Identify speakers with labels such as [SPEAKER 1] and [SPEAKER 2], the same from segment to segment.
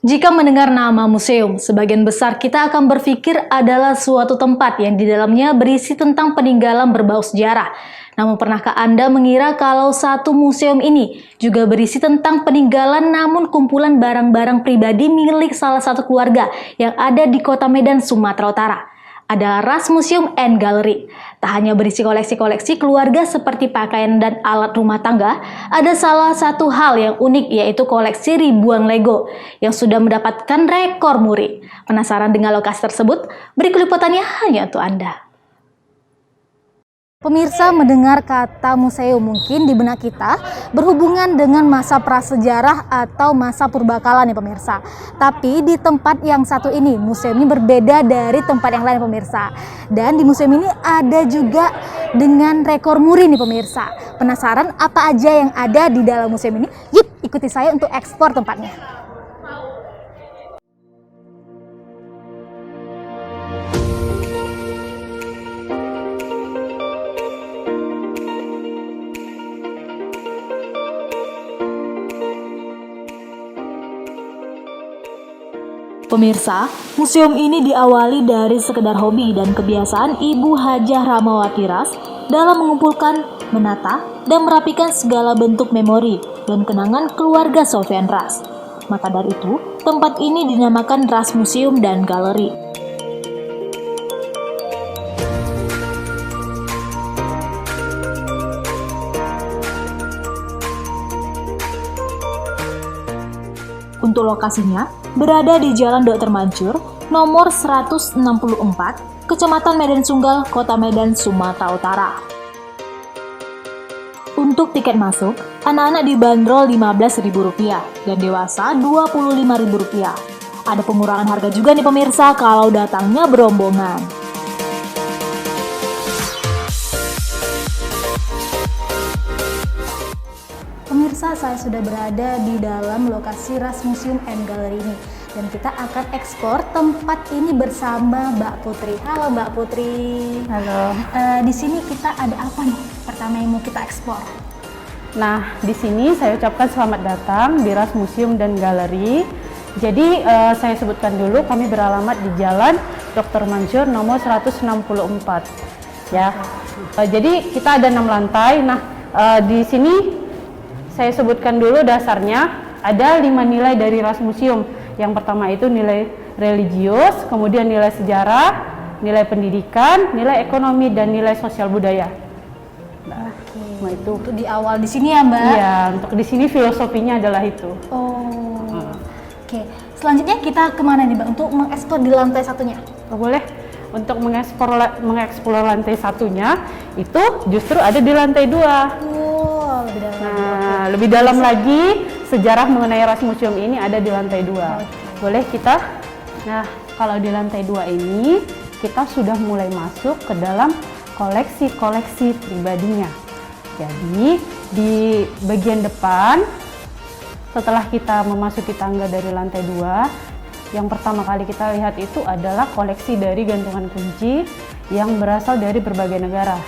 [SPEAKER 1] Jika mendengar nama museum, sebagian besar kita akan berpikir adalah suatu tempat yang di dalamnya berisi tentang peninggalan berbau sejarah. Namun pernahkah Anda mengira kalau satu museum ini juga berisi tentang peninggalan namun kumpulan barang-barang pribadi milik salah satu keluarga yang ada di kota Medan, Sumatera Utara? Ada Ras Museum and Gallery. Tak hanya berisi koleksi-koleksi keluarga seperti pakaian dan alat rumah tangga, ada salah satu hal yang unik yaitu koleksi ribuan Lego yang sudah mendapatkan rekor muri. Penasaran dengan lokasi tersebut? Berikut liputannya hanya untuk Anda. Pemirsa, mendengar kata museum mungkin di benak kita berhubungan dengan masa prasejarah atau masa purbakala nih pemirsa. Tapi di tempat yang satu ini, museum ini berbeda dari tempat yang lain pemirsa. Dan di museum ini ada juga dengan rekor muri nih pemirsa. Penasaran apa aja yang ada di dalam museum ini? Yuk ikuti saya untuk eksplor tempatnya. Pemirsa, museum ini diawali dari sekedar hobi dan kebiasaan Ibu Hajah Ramawati Ras dalam mengumpulkan, menata, dan merapikan segala bentuk memori dan kenangan keluarga Sofyan Ras. Maka dari itu, tempat ini dinamakan Ras Museum dan Gallery. Untuk lokasinya, berada di Jalan Dr. Mansur, nomor 164, Kecamatan Medan Sunggal, Kota Medan, Sumatera Utara. Untuk tiket masuk, anak-anak dibanderol Rp15.000 dan dewasa Rp25.000. Ada pengurangan harga juga nih pemirsa kalau datangnya berombongan. Pemirsa, saya sudah berada di dalam lokasi Ras Museum and Gallery ini dan kita akan eksplor tempat ini bersama Mbak Putri. Halo Mbak Putri.
[SPEAKER 2] Halo.
[SPEAKER 1] Di sini kita ada apa nih? Pertama yang mau kita eksplor.
[SPEAKER 2] Nah, di sini saya ucapkan selamat datang di Ras Museum dan Gallery. Jadi saya sebutkan dulu, kami beralamat di Jalan Dr. Mansur nomor 164. Ya. Jadi kita ada 6 lantai. Nah, di sini saya sebutkan dulu dasarnya, ada 5 nilai dari Ras Museum. Yang pertama itu nilai religius, kemudian nilai sejarah, nilai pendidikan, nilai ekonomi, dan nilai sosial budaya. Nah, itu
[SPEAKER 1] di awal di sini ya Mbak?
[SPEAKER 2] Iya, untuk di sini filosofinya adalah itu.
[SPEAKER 1] Oke. Selanjutnya kita kemana nih Mbak untuk mengeksplor di lantai satunya?
[SPEAKER 2] Boleh. Untuk mengeksplor lantai satunya, itu justru ada di lantai 2. Lebih dalam lagi sejarah mengenai Ras Museum ini ada di lantai 2. Boleh kita? Nah, kalau di lantai 2 ini kita sudah mulai masuk ke dalam koleksi-koleksi pribadinya. Jadi di bagian depan, setelah kita memasuki tangga dari lantai 2, yang pertama kali kita lihat itu adalah koleksi dari gantungan kunci yang berasal dari berbagai negara.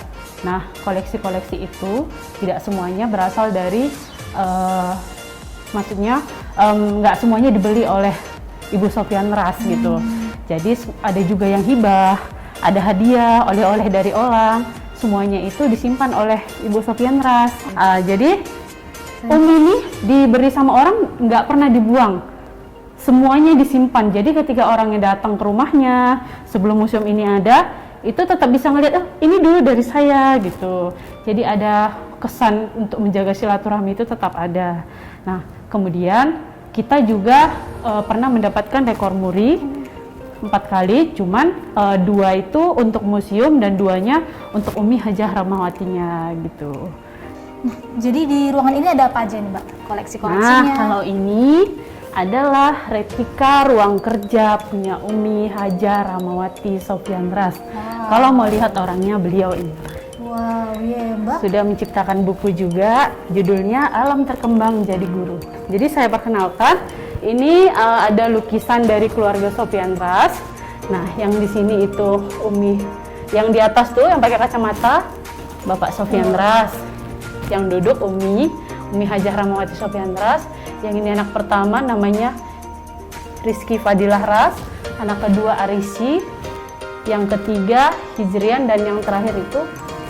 [SPEAKER 2] Nah, koleksi-koleksi itu tidak semuanya berasal dari, maksudnya nggak semuanya dibeli oleh Ibu Sofyan Ras gitu. Jadi ada juga yang hibah, ada hadiah, oleh-oleh dari orang. Semuanya itu disimpan oleh Ibu Sofyan Ras. Jadi ini diberi sama orang nggak pernah dibuang. Semuanya disimpan. Jadi ketika orangnya datang ke rumahnya sebelum museum ini ada, itu tetap bisa ngelihat, ini dulu dari saya gitu. Jadi ada kesan untuk menjaga silaturahmi itu tetap ada. Nah, kemudian kita juga pernah mendapatkan rekor muri 4 kali, cuman 2 itu untuk museum dan 2-nya untuk Umi Hajah Ramawatinya gitu.
[SPEAKER 1] Nah, jadi di ruangan ini ada apa aja nih Mbak? Koleksi-koleksinya?
[SPEAKER 2] Nah, kalau ini adalah replika ruang kerja punya Umi Hajah Ramawati Sofyan Ras. Kalau mau lihat orangnya, beliau ini.
[SPEAKER 1] Wow, iya Mbak.
[SPEAKER 2] Sudah menciptakan buku juga, judulnya Alam Terkembang Menjadi Guru. Jadi saya perkenalkan, ini ada lukisan dari keluarga Sofyan Ras. Nah, yang di sini itu Umi, yang di atas tuh yang pakai kacamata, Bapak Sofyan Ras. Yang duduk Umi Hajah Ramawati Sofyan Ras. Yang ini anak pertama namanya Rizky Fadilah Ras, anak kedua Arisi, yang ketiga Hijrian, dan yang terakhir itu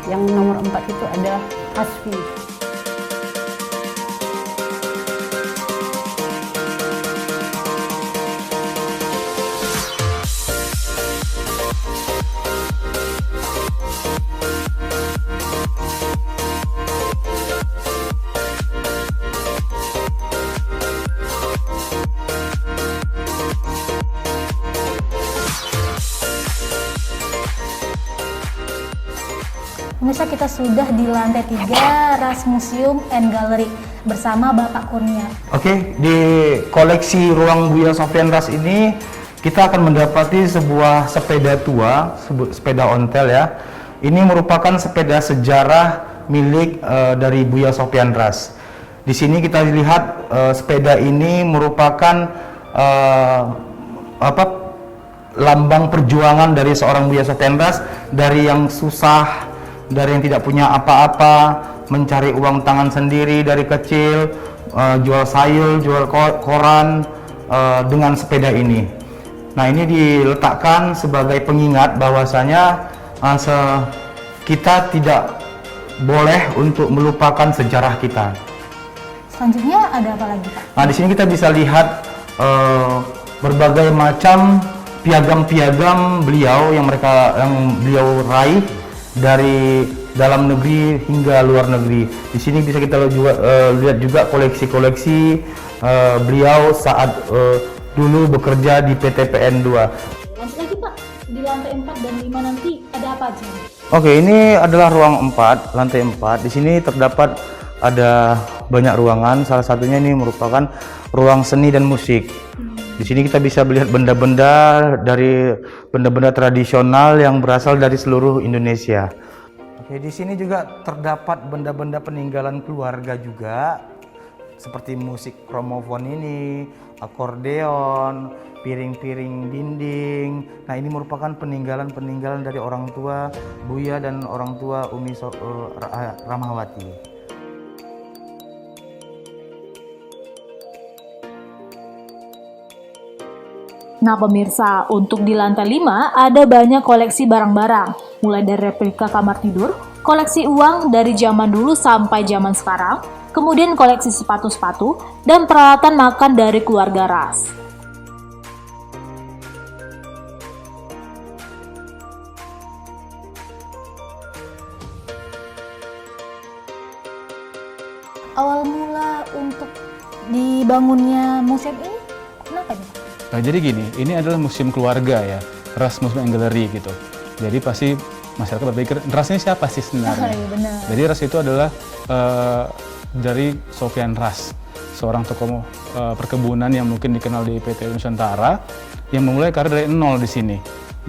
[SPEAKER 2] yang nomor 4 itu ada Hasfi.
[SPEAKER 1] Pemirsa, kita sudah di lantai 3 Ras Museum and Gallery bersama Bapak Kurnia.
[SPEAKER 3] Oke, di koleksi ruang Buya Sofyan Ras ini kita akan mendapati sebuah sepeda tua, sepeda ontel ya. Ini merupakan sepeda sejarah milik dari Buya Sofyan Ras. Di sini kita lihat sepeda ini merupakan lambang perjuangan dari seorang Buya Sofyan Ras, dari yang susah, dari yang tidak punya apa-apa, mencari uang tangan sendiri dari kecil, jual sayur, jual koran dengan sepeda ini. Nah, ini diletakkan sebagai pengingat bahwasanya kita tidak boleh untuk melupakan sejarah kita.
[SPEAKER 1] Selanjutnya ada apa lagi, Pak?
[SPEAKER 3] Nah, di sini kita bisa lihat berbagai macam piagam-piagam beliau yang beliau raih dari dalam negeri hingga luar negeri. Di sini bisa kita juga lihat juga koleksi-koleksi beliau saat dulu bekerja di PT PN 2.
[SPEAKER 1] Lanjut lagi, Pak. Di lantai 4 dan 5 nanti ada apa aja?
[SPEAKER 3] Oke, ini adalah ruang 4, lantai 4. Di sini terdapat ada banyak ruangan, salah satunya ini merupakan ruang seni dan musik. Di sini kita bisa melihat benda-benda tradisional yang berasal dari seluruh Indonesia. Oke, di sini juga terdapat benda-benda peninggalan keluarga juga, seperti musik kromofon ini, akordeon, piring-piring dinding. Nah, ini merupakan peninggalan-peninggalan dari orang tua Buya dan orang tua Umi Rahmawati.
[SPEAKER 1] Nah pemirsa, untuk di lantai 5 ada banyak koleksi barang-barang, mulai dari replika kamar tidur, koleksi uang dari zaman dulu sampai zaman sekarang, kemudian koleksi sepatu-sepatu, dan peralatan makan dari keluarga Ras. Awal mula untuk dibangunnya museum ini, kenapa nih?
[SPEAKER 4] Nah, jadi gini, ini adalah museum keluarga ya, Ras Museum and Gallery gitu. Jadi pasti masyarakat berpikir, Ras ini siapa sih sebenarnya?
[SPEAKER 1] Iya, benar.
[SPEAKER 4] Jadi Ras itu adalah dari Sofyan Ras, seorang tokoh perkebunan yang mungkin dikenal di PT Nusantara, yang memulai karir dari nol di sini.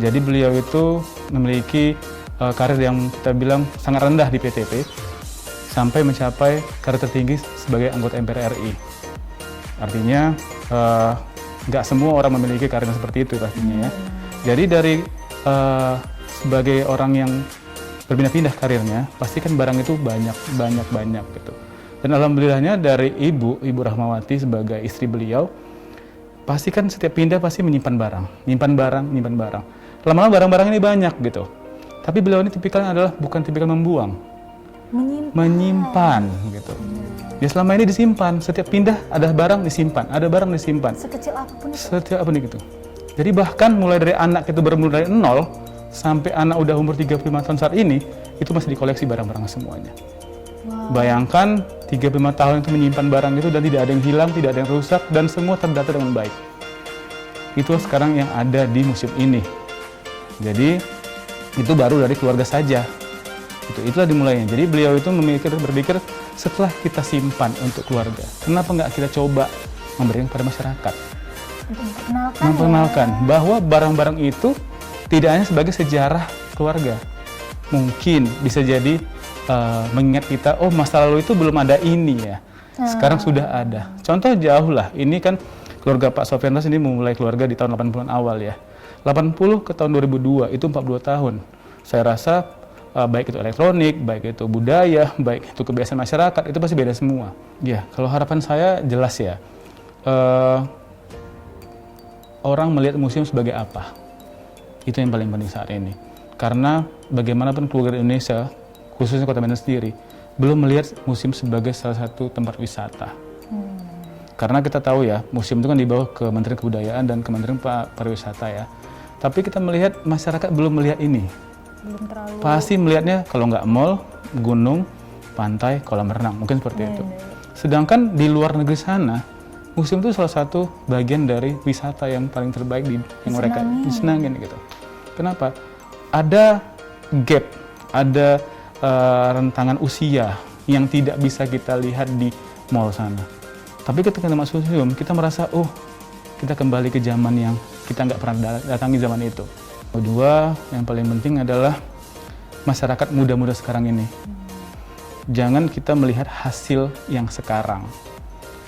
[SPEAKER 4] Jadi beliau itu memiliki karir yang kita bilang sangat rendah di PTP, sampai mencapai karir tertinggi sebagai anggota MPR RI. Artinya, nggak semua orang memiliki karir seperti itu pastinya ya. Jadi dari sebagai orang yang berpindah-pindah karirnya, pasti kan barang itu banyak gitu. Dan alhamdulillahnya dari Ibu Rahmawati sebagai istri beliau, pasti kan setiap pindah pasti menyimpan barang. Lama-lama barang-barang ini banyak gitu. Tapi beliau ini tipikalnya adalah bukan tipikal membuang, menyimpan gitu. Ya selama ini disimpan, setiap pindah ada barang disimpan.
[SPEAKER 1] Sekecil apapun itu.
[SPEAKER 4] Setiap apa nih gitu. Jadi bahkan mulai dari anak itu bermula dari nol sampai anak udah umur 35 tahun saat ini, itu masih dikoleksi barang-barang semuanya. Wow. Bayangkan 35 tahun itu menyimpan barang itu dan tidak ada yang hilang, tidak ada yang rusak, dan semua terdata dengan baik. Itu sekarang yang ada di museum ini. Jadi itu baru dari keluarga saja. Itulah dimulainya. Jadi beliau itu berpikir setelah kita simpan untuk keluarga, kenapa nggak kita coba memberikan kepada masyarakat? Memperkenalkan bahwa barang-barang itu tidak hanya sebagai sejarah keluarga. Mungkin bisa jadi mengingat kita, oh masa lalu itu belum ada ini ya. Sekarang sudah ada. Contoh jauh lah, ini kan keluarga Pak Sofyan Ras ini memulai keluarga di tahun 80-an awal ya. 80 ke tahun 2002, itu 42 tahun. Saya rasa baik itu elektronik, baik itu budaya, baik itu kebiasaan masyarakat, itu pasti beda semua. Ya, kalau harapan saya jelas ya, orang melihat museum sebagai apa. Itu yang paling penting saat ini. Karena bagaimanapun keluarga Indonesia, khususnya Kota Medan sendiri, belum melihat museum sebagai salah satu tempat wisata. Karena kita tahu ya, museum itu kan di bawah Kementerian Kebudayaan dan Kementerian Pariwisata ya. Tapi kita melihat masyarakat belum melihat ini.
[SPEAKER 1] Belum terlalu.
[SPEAKER 4] Pasti melihatnya kalau nggak mall, gunung, pantai, kolam renang, mungkin seperti itu. Sedangkan di luar negeri sana, museum itu salah satu bagian dari wisata yang paling terbaik yang mereka disenangin gitu. Kenapa? Ada gap, ada rentangan usia yang tidak bisa kita lihat di mall sana. Tapi ketika kita masuk museum, kita merasa, oh, kita kembali ke zaman yang kita nggak pernah datangi zaman itu. Kedua, yang paling penting adalah masyarakat muda-muda sekarang ini. Jangan kita melihat hasil yang sekarang.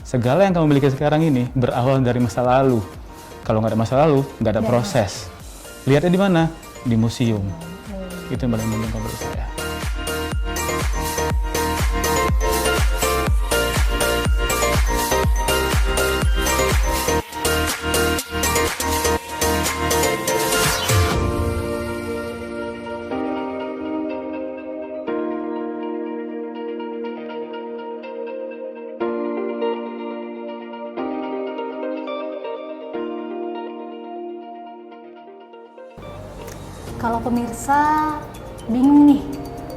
[SPEAKER 4] Segala yang kamu miliki sekarang ini berawal dari masa lalu. Kalau nggak ada masa lalu, nggak ada proses. Lihatnya di mana? Di museum. Itu yang paling penting menurut saya.
[SPEAKER 1] Kalau pemirsa bingung nih,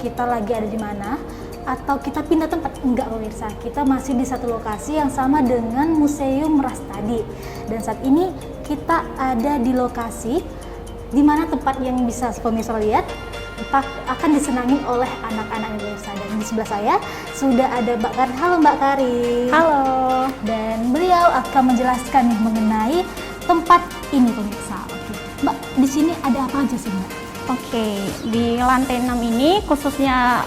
[SPEAKER 1] kita lagi ada di mana atau kita pindah tempat? Enggak pemirsa, kita masih di satu lokasi yang sama dengan Museum Ras tadi. Dan saat ini kita ada di lokasi di mana tempat yang bisa pemirsa lihat akan disenangi oleh anak-anak pemirsa. Dan di sebelah saya sudah ada Mbak Karin. Halo Mbak Karin.
[SPEAKER 5] Halo.
[SPEAKER 1] Dan beliau akan menjelaskan nih mengenai tempat ini pemirsa. Oke. Mbak, di sini ada apa aja sih Mbak?
[SPEAKER 5] Oke, di lantai 6 ini, khususnya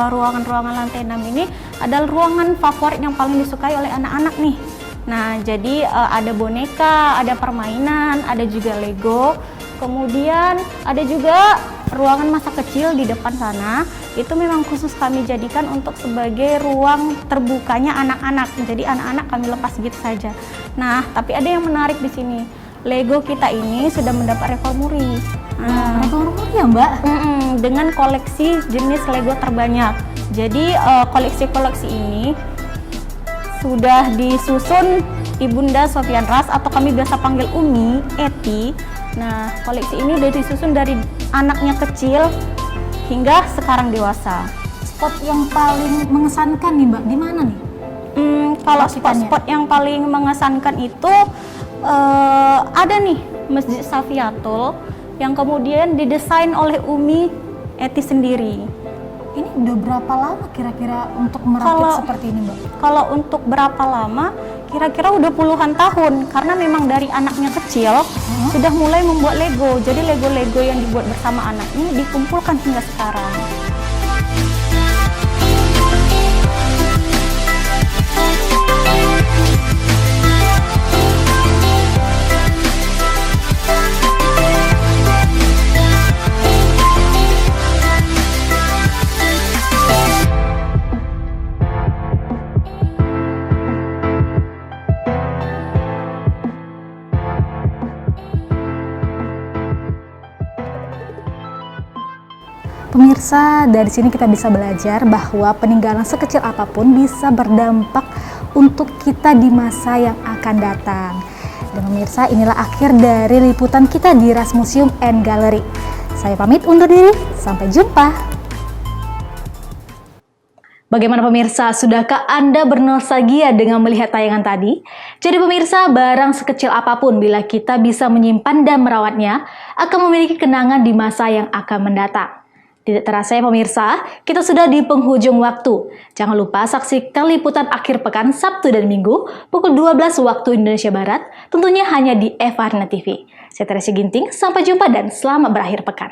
[SPEAKER 5] ruangan-ruangan lantai 6 ini adalah ruangan favorit yang paling disukai oleh anak-anak nih. Nah, jadi ada boneka, ada permainan, ada juga Lego. Kemudian ada juga ruangan masa kecil di depan sana. Itu memang khusus kami jadikan untuk sebagai ruang terbukanya anak-anak. Jadi anak-anak kami lepas gitu saja. Nah, tapi ada yang menarik di sini. Lego kita ini sudah mendapat rekor muri.
[SPEAKER 1] Rekor muri ya Mbak?
[SPEAKER 5] Dengan koleksi jenis Lego terbanyak. Jadi koleksi-koleksi ini sudah disusun Ibunda Sofyan Ras atau kami biasa panggil Umi, Eti. Nah, koleksi ini sudah disusun dari anaknya kecil hingga sekarang dewasa.
[SPEAKER 1] Spot yang paling mengesankan nih Mbak, di mana nih?
[SPEAKER 5] Kalau spot-spot yang paling mengesankan itu ada nih Masjid Safiatul yang kemudian didesain oleh Umi Eti sendiri.
[SPEAKER 1] Ini udah berapa lama kira-kira untuk merakit seperti ini Mbak?
[SPEAKER 5] Kalau untuk berapa lama? Kira-kira udah puluhan tahun, karena memang dari anaknya kecil sudah mulai membuat Lego. Jadi Lego-Lego yang dibuat bersama anak ini dikumpulkan hingga sekarang.
[SPEAKER 1] Pemirsa, dari sini kita bisa belajar bahwa peninggalan sekecil apapun bisa berdampak untuk kita di masa yang akan datang. Dan pemirsa, inilah akhir dari liputan kita di Ras Museum and Gallery. Saya pamit undur diri, sampai jumpa. Bagaimana pemirsa, sudahkah Anda bernostalgia dengan melihat tayangan tadi? Jadi pemirsa, barang sekecil apapun bila kita bisa menyimpan dan merawatnya, akan memiliki kenangan di masa yang akan mendatang. Tidak terasa ya pemirsa, kita sudah di penghujung waktu. Jangan lupa saksikan liputan akhir pekan Sabtu dan Minggu pukul 12 waktu Indonesia Barat, tentunya hanya di Evarna TV. Saya Teresia Ginting, sampai jumpa dan selamat berakhir pekan.